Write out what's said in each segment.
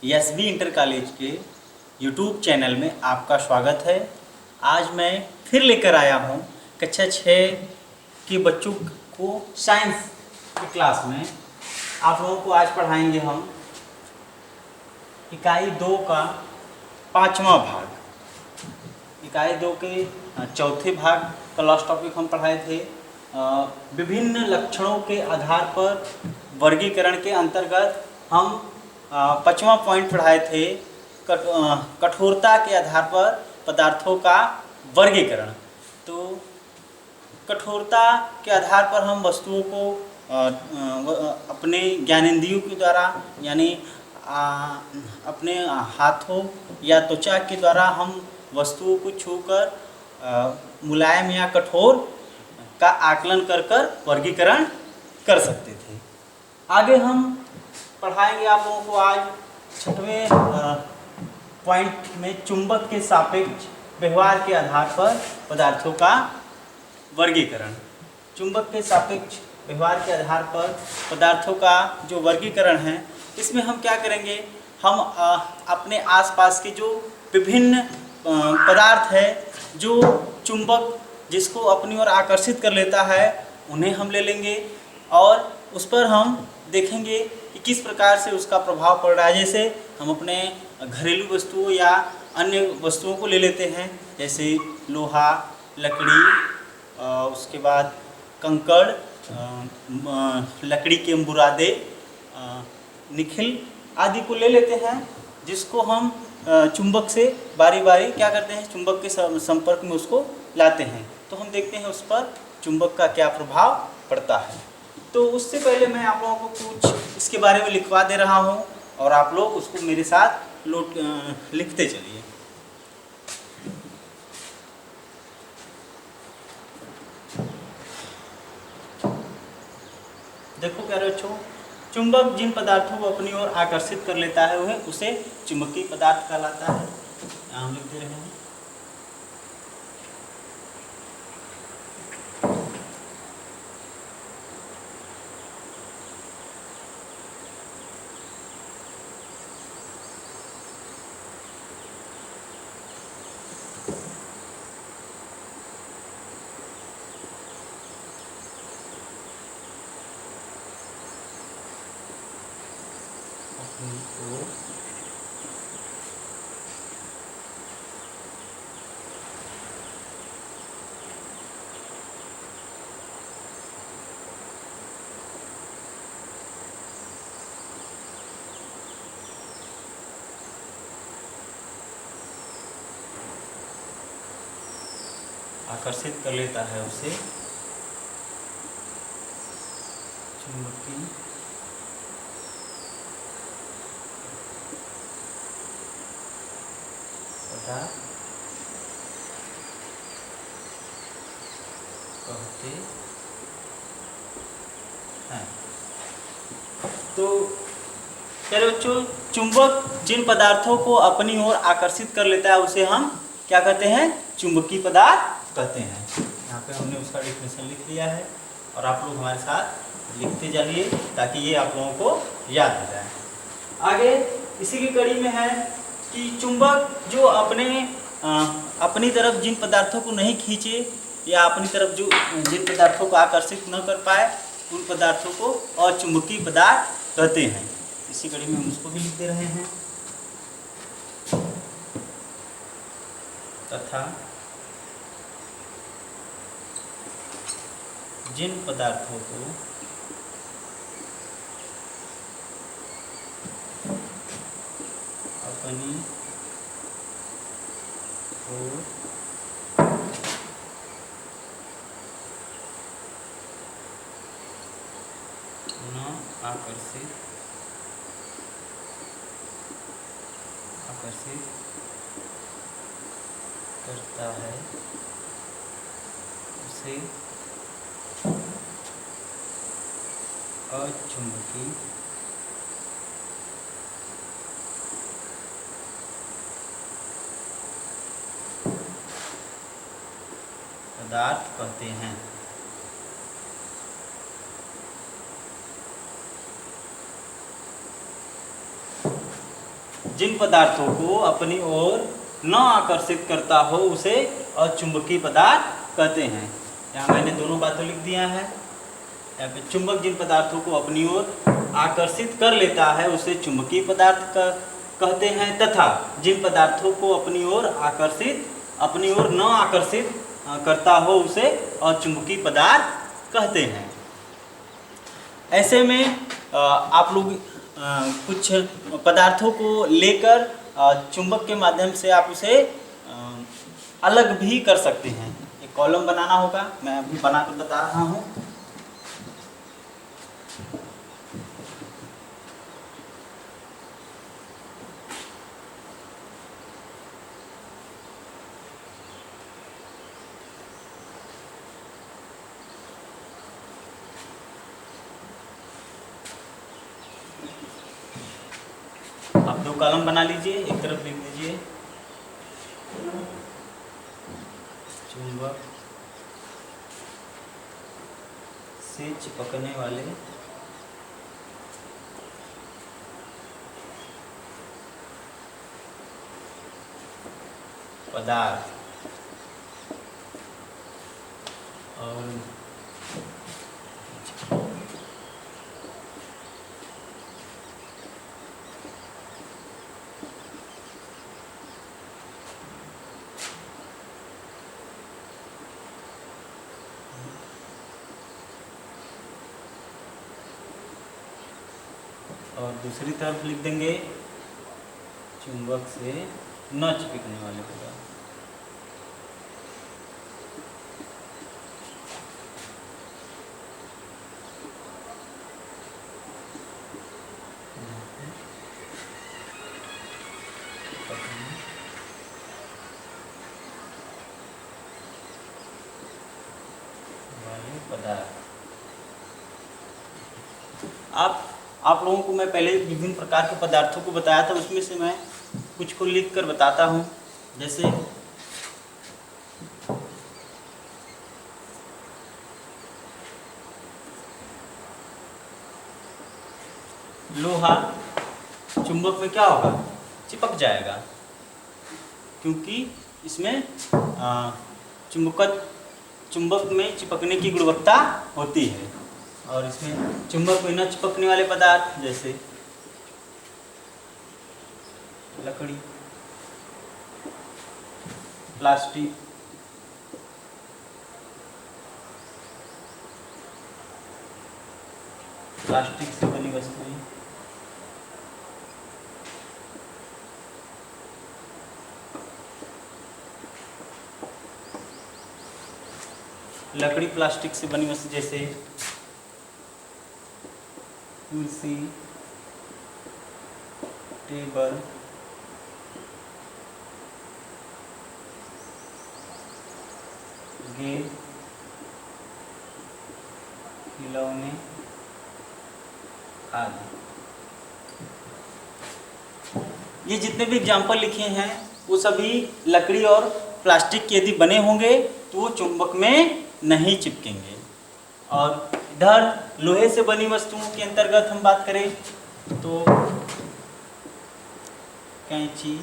SB inter college के YouTube channel में आपका स्वागत है। आज मैं फिर लेकर आया हूँ कक्षा 6 के बच्चों को साइंस की क्लास में। आप लोगों को आज पढ़ाएंगे हम इकाई 2 का 5वां भाग। इकाई 2 के चौथे भाग का लास्ट टॉपिक हम पढ़ाए थे। विभिन्न लक्षणों के आधार पर वर्गीकरण के अंतर्गत हम 5वां पॉइंट पढ़ाए थे, कठोरता के आधार पर पदार्थों का वर्गीकरण। तो कठोरता के आधार पर हम वस्तुओं को अपने ज्ञानेंद्रियों के द्वारा यानी अपने हाथों या त्वचा के द्वारा हम वस्तुओं को छूकर मुलायम या कठोर का आकलन कर वर्गीकरण कर सकते थे। आगे हम पढ़ाएंगे आप लोगों को आज 6वें पॉइंट में चुंबक के सापेक्ष व्यवहार के आधार पर पदार्थों का वर्गीकरण। चुंबक के सापेक्ष व्यवहार के आधार पर पदार्थों का जो वर्गीकरण है, इसमें हम क्या करेंगे, हम अपने आसपास के जो विभिन्न पदार्थ है जो चुंबक जिसको अपनी ओर आकर्षित कर लेता है, उन्हें हम ले लेंगे और उस पर हम देखेंगे कि किस प्रकार से उसका प्रभाव पड़ रहा है। जैसे हम अपने घरेलू वस्तुओं या अन्य वस्तुओं को ले लेते हैं, जैसे लोहा, लकड़ी, उसके बाद कंकड़, लकड़ी के बुरादे, निखिल आदि को ले लेते हैं, जिसको हम चुंबक से बारी बारी क्या करते हैं, चुंबक के संपर्क में उसको लाते हैं। तो हम देखते हैं उस पर चुंबक का क्या प्रभाव पड़ता है। तो उससे पहले मैं आप लोगों को कुछ इसके बारे में लिखवा दे रहा हूँ और आप लोग उसको मेरे साथ लिखते चलिए। देखो क्या बच्चों, चुंबक जिन पदार्थों को अपनी ओर आकर्षित कर लेता है वह उसे चुंबकीय पदार्थ कहलाता है। यहाँ हम लिख दे रहे हैं। आकर्षित कर लेता है उसे चुंबकीय पदार्थ कहते हैं। तो चलो बच्चों, चुंबक जिन पदार्थों को अपनी ओर आकर्षित कर लेता है उसे हम क्या कहते हैं, चुंबकीय पदार्थ कहते हैं। यहाँ पे हमने उसका डेफिनेशन लिख लिया है और आप लोग हमारे साथ लिखते जाइए ताकि ये आप लोगों को याद हो जाए। आगे इसी की कड़ी में है कि चुंबक जो अपनी तरफ जिन पदार्थों को नहीं खींचे या अपनी तरफ जो जिन पदार्थों को आकर्षित न कर पाए, उन पदार्थों को अचुंबकीय पदार्थ कहते हैं। इसी कड़ी में हम उसको भी लिख दे रहे हैं। तथा जिन पदार्थों को अपनी ओर न आकर्षित करता है उसे अचुंबकीय पदार्थ कहते हैं। जिन पदार्थों को अपनी ओर न आकर्षित करता हो उसे अचुंबकीय पदार्थ कहते हैं। यहाँ मैंने दोनों बातें लिख दिया है। यहाँ पे चुंबक जिन पदार्थों को अपनी ओर आकर्षित कर लेता है उसे चुंबकीय पदार्थ कहते हैं, तथा जिन पदार्थों को अपनी ओर न आकर्षित करता हो उसे अचुंबकीय पदार्थ कहते हैं। ऐसे में आप लोग कुछ पदार्थों को लेकर चुंबक के माध्यम से आप उसे अलग भी कर सकते हैं। एक कॉलम बनाना होगा, मैं अभी बनाकर बता रहा हूँ। आप दो कॉलम बना लीजिए, एक तरफ लिख दीजिए चुंबक से चिपकने वाले पदार्थ और दूसरी तरफ लिख देंगे चुंबक से न चिपकने वाले पदार्थ। आप लोगों को मैं पहले विभिन्न प्रकार के पदार्थों को बताया था, उसमें से मैं कुछ को लिख कर बताता हूँ। जैसे लोहा चुंबक में क्या होगा, चिपक जाएगा, क्योंकि इसमें चुंबक में चिपकने की गुणवत्ता होती है। और इसमें चुंबक में न चिपकने वाले पदार्थ जैसे लकड़ी, प्लास्टिक, प्लास्टिक से बनी वस्तुएं, लकड़ी प्लास्टिक से बनी वस्तु जैसे कुर्सी, टेबल, गेट, खिलौने आदि। ये जितने भी एग्जाम्पल लिखे हैं वो सभी लकड़ी और प्लास्टिक के यदि बने होंगे तो वो चुंबक में नहीं चिपकेंगे। और इधर लोहे से बनी वस्तुओं के अंतर्गत हम बात करें तो कैंची,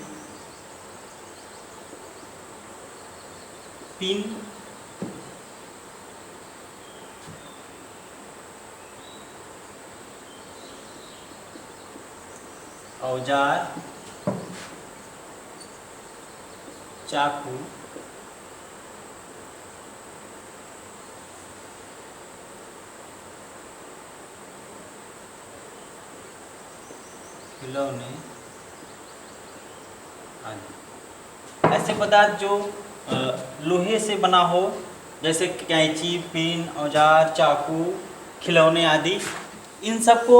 पिन, औजार, चाकू, खिलौने आदि। ऐसे पदार्थ जो लोहे से बना हो जैसे कैंची, पिन, औजार, चाकू, खिलौने आदि, इन सब को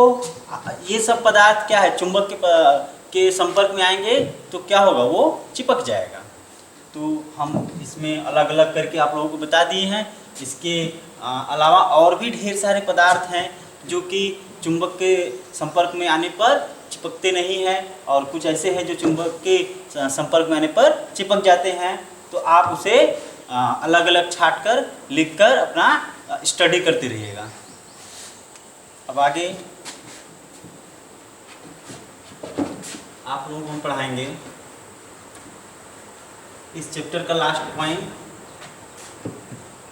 ये सब पदार्थ क्या है चुंबक के संपर्क में आएंगे तो क्या होगा, वो चिपक जाएगा। तो हम इसमें अलग अलग करके आप लोगों को बता दिए हैं। इसके अलावा और भी ढेर सारे पदार्थ हैं जो कि चुंबक के संपर्क में आने पर चिपकते नहीं हैं और कुछ ऐसे हैं जो चुंबक के संपर्क में आने पर चिपक जाते हैं। तो आप उसे अलग अलग छाट कर लिख कर अपना स्टडी करते रहिएगा। अब आगे आप लोगों को हम पढ़ाएंगे इस चैप्टर का लास्ट पॉइंट,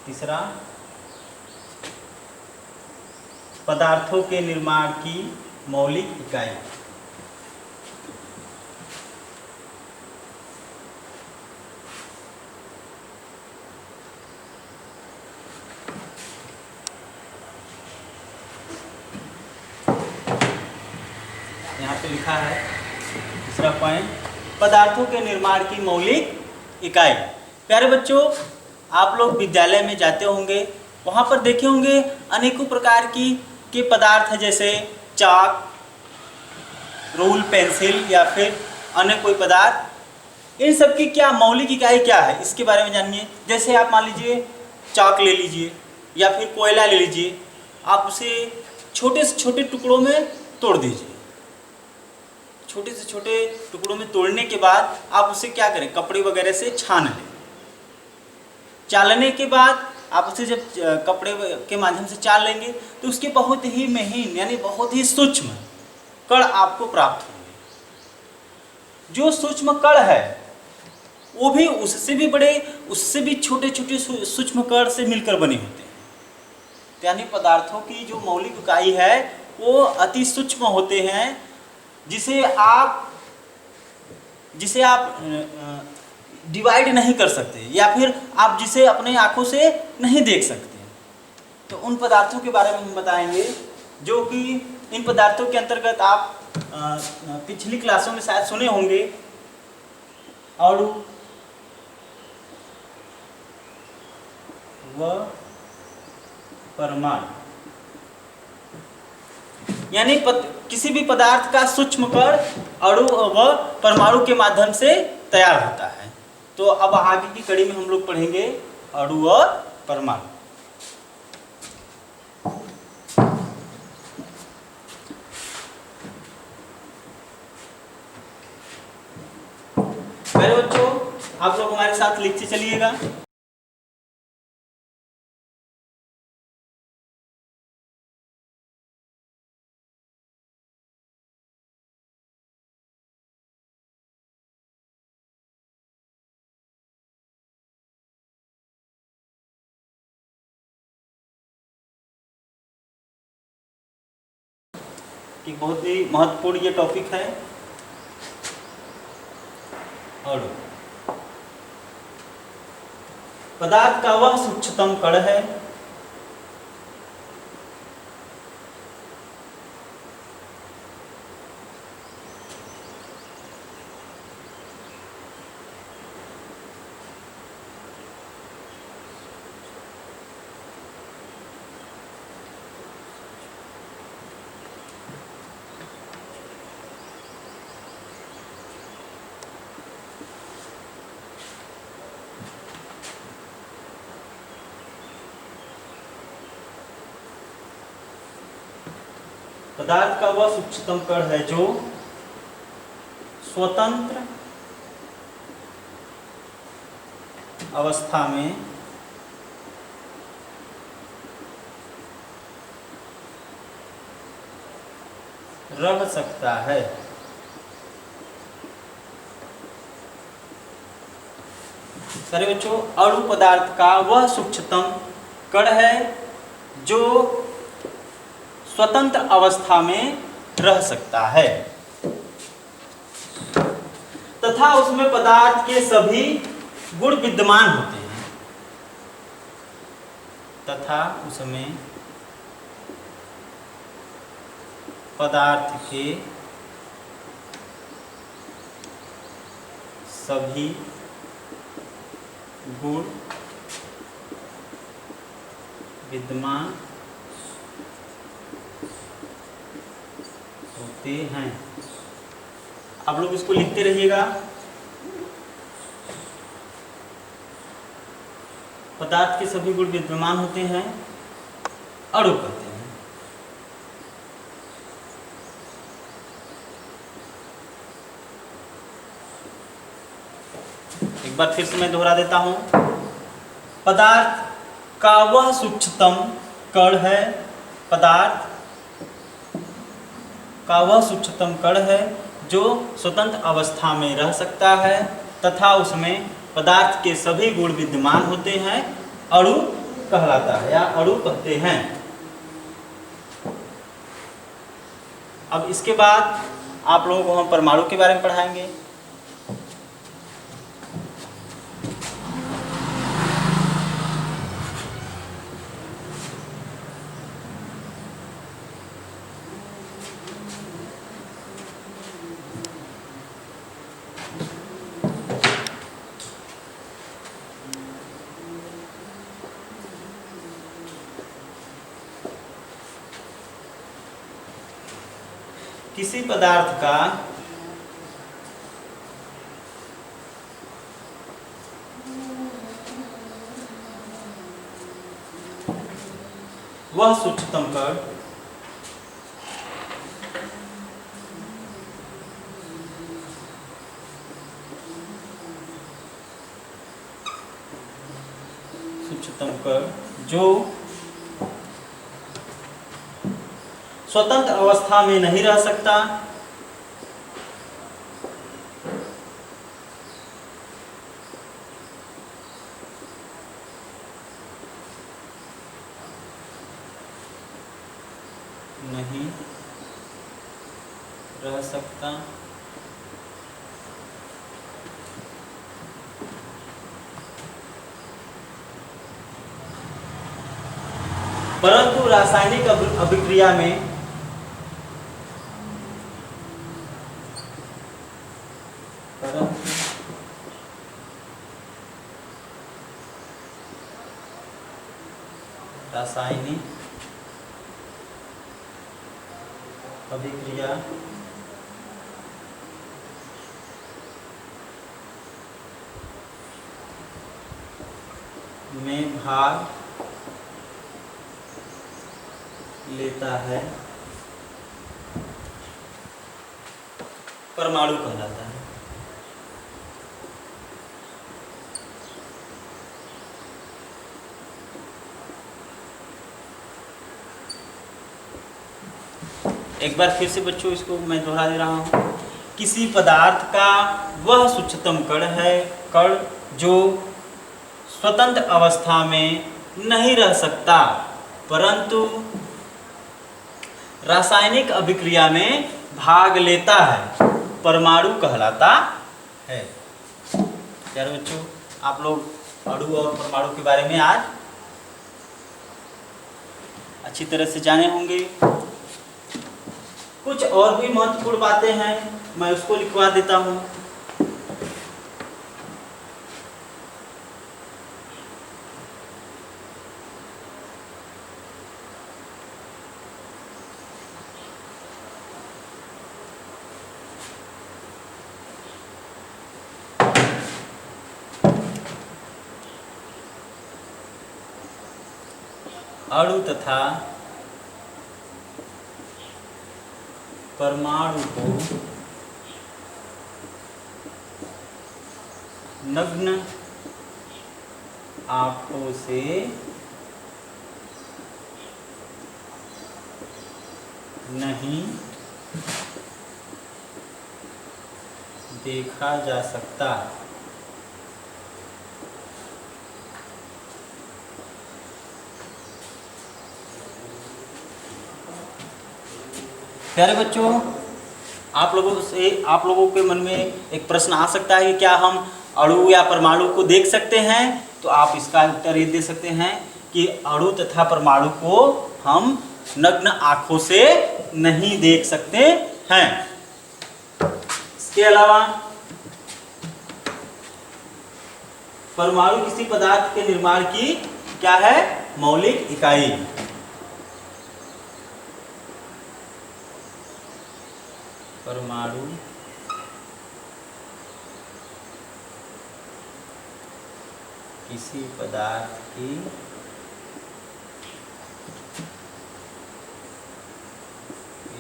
तीसरा, पदार्थों के निर्माण की मौलिक इकाई। यहाँ पे लिखा है दूसरा पॉइंट, पदार्थों के निर्माण की मौलिक इकाई। प्यारे बच्चों, आप लोग विद्यालय में जाते होंगे, वहाँ पर देखे होंगे अनेकों प्रकार के पदार्थ हैं, जैसे चाक, रूल, पेंसिल या फिर अन्य कोई पदार्थ। इन सब की क्या मौलिक इकाई क्या है, इसके बारे में जानिए। जैसे आप मान लीजिए चाक ले लीजिए या फिर कोयला ले लीजिए, आप उसे छोटे से छोटे टुकड़ों में तोड़ दीजिए। छोटे से छोटे टुकड़ों में तोड़ने के बाद आप उसे क्या करें, कपड़े वगैरह से छान लें। चालने के बाद आप उसे जब कपड़े के माध्यम से चाल लेंगे तो उसके बहुत ही महीन यानी बहुत ही सूक्ष्म कण आपको प्राप्त होंगे। जो सूक्ष्म कण है वो भी उससे भी बड़े, उससे भी छोटे छोटे सूक्ष्म कण से मिलकर बने होते हैं। यानी पदार्थों की जो मौलिक इकाई है वो अति सूक्ष्म होते हैं, जिसे आप डिवाइड नहीं कर सकते या फिर आप जिसे अपने आंखों से नहीं देख सकते। तो उन पदार्थों के बारे में हम बताएंगे, जो कि इन पदार्थों के अंतर्गत आप पिछली क्लासों में शायद सुने होंगे, अणु व परमाणु। यानी किसी भी पदार्थ का सूक्ष्म कण अणु व परमाणु के माध्यम से तैयार होता है। तो अब आगे की कड़ी में हम लोग पढ़ेंगे अणु व परमाणु। मेरे बच्चों, आप लोग हमारे साथ लिखते चलिएगा। कि बहुत ही महत्वपूर्ण ये टॉपिक है अणु। पदार्थ का वह सूक्ष्मतम कण है पदार्थ का वह सूक्ष्मतम कण है जो स्वतंत्र अवस्था में रह सकता है। सारे बच्चों, अणु पदार्थ का वह सूक्ष्मतम कण है जो स्वतंत्र अवस्था में रह सकता है तथा उसमें पदार्थ के सभी गुण विद्यमान होते हैं। तथा उसमें पदार्थ के सभी गुण विद्यमान होते हैं। आप लोग इसको लिखते रहिएगा। पदार्थ के सभी गुण विद्यमान होते हैं, अणु कहते हैं। एक बार फिर से मैं दोहरा देता हूं। पदार्थ का वह सूक्ष्मतम कण है, पदार्थ का वह सूक्ष्मतम कण है जो स्वतंत्र अवस्था में रह सकता है तथा उसमें पदार्थ के सभी गुण विद्यमान होते हैं, अणु कहलाता है या अणु कहते हैं। अब इसके बाद आप लोगों को हम परमाणु के बारे में पढ़ाएंगे। किसी पदार्थ का वह सूक्ष्मतम कण जो स्वतंत्र अवस्था में नहीं रह सकता, नहीं रह सकता, परंतु रासायनिक अभिक्रिया में रासायनिक अभिक्रिया में भाग लेता है, परमाणु कहलाता है। एक बार फिर से बच्चों इसको मैं दोहरा दे रहा हूँ। किसी पदार्थ का वह सूक्ष्मतम कण जो स्वतंत्र अवस्था में नहीं रह सकता परंतु रासायनिक अभिक्रिया में भाग लेता है, परमाणु कहलाता है। प्यारे बच्चों, आप लोग अणु और परमाणु के बारे में आज अच्छी तरह से जाने होंगे। कुछ और भी महत्वपूर्ण बातें हैं, मैं उसको लिखवा देता हूं। अणु तथा परमाणु को नग्न आंखों से नहीं देखा जा सकता। प्यारे बच्चों, आप लोगों के मन में एक प्रश्न आ सकता है कि क्या हम अणु या परमाणु को देख सकते हैं? तो आप इसका उत्तर ये दे सकते हैं कि अणु तथा परमाणु को हम नग्न आंखों से नहीं देख सकते हैं। इसके अलावा परमाणु किसी पदार्थ के निर्माण की क्या है? मौलिक इकाई। परमाणु किसी पदार्थ की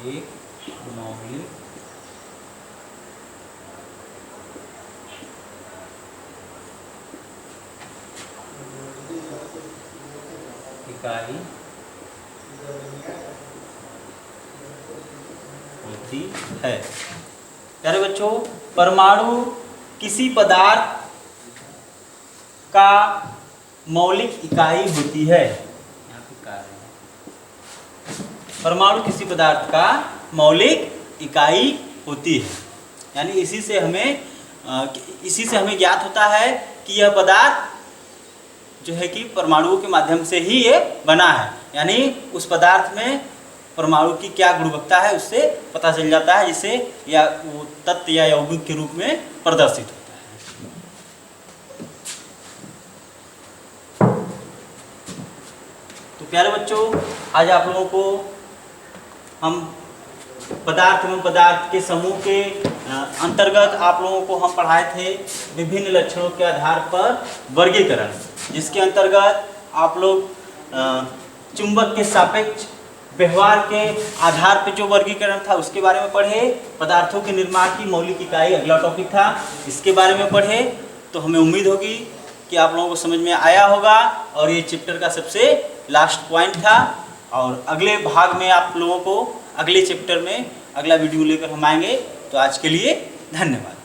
एक मौलिक इकाई होती है। प्यारे बच्चों, परमाणु किसी पदार्थ का मौलिक इकाई होती है। यहाँ पे कार्य है। परमाणु किसी पदार्थ का मौलिक इकाई होती है, यानी इसी से हमें ज्ञात होता है कि यह पदार्थ जो है कि परमाणुओं के माध्यम से ही ये बना है, यानी उस पदार्थ में परमाणु की क्या गुणवत्ता है उससे पता चल जाता है, जिसे या वो तत्व या यौगिक के रूप में प्रदर्शित होता है। तो प्यारे बच्चों, आज आप लोगों को हम पदार्थ एवं पदार्थ के समूह के अंतर्गत आप लोगों को हम पढ़ाए थे विभिन्न लक्षणों के आधार पर वर्गीकरण, जिसके अंतर्गत आप लोग चुंबक के सापेक्ष व्यवहार के आधार पर जो वर्गीकरण था उसके बारे में पढ़े। पदार्थों के निर्माण की मौलिक इकाई अगला टॉपिक था, इसके बारे में पढ़े। तो हमें उम्मीद होगी कि आप लोगों को समझ में आया होगा और ये चैप्टर का सबसे लास्ट पॉइंट था। और अगले भाग में आप लोगों को अगले चैप्टर में अगला वीडियो लेकर हम आएंगे। तो आज के लिए धन्यवाद।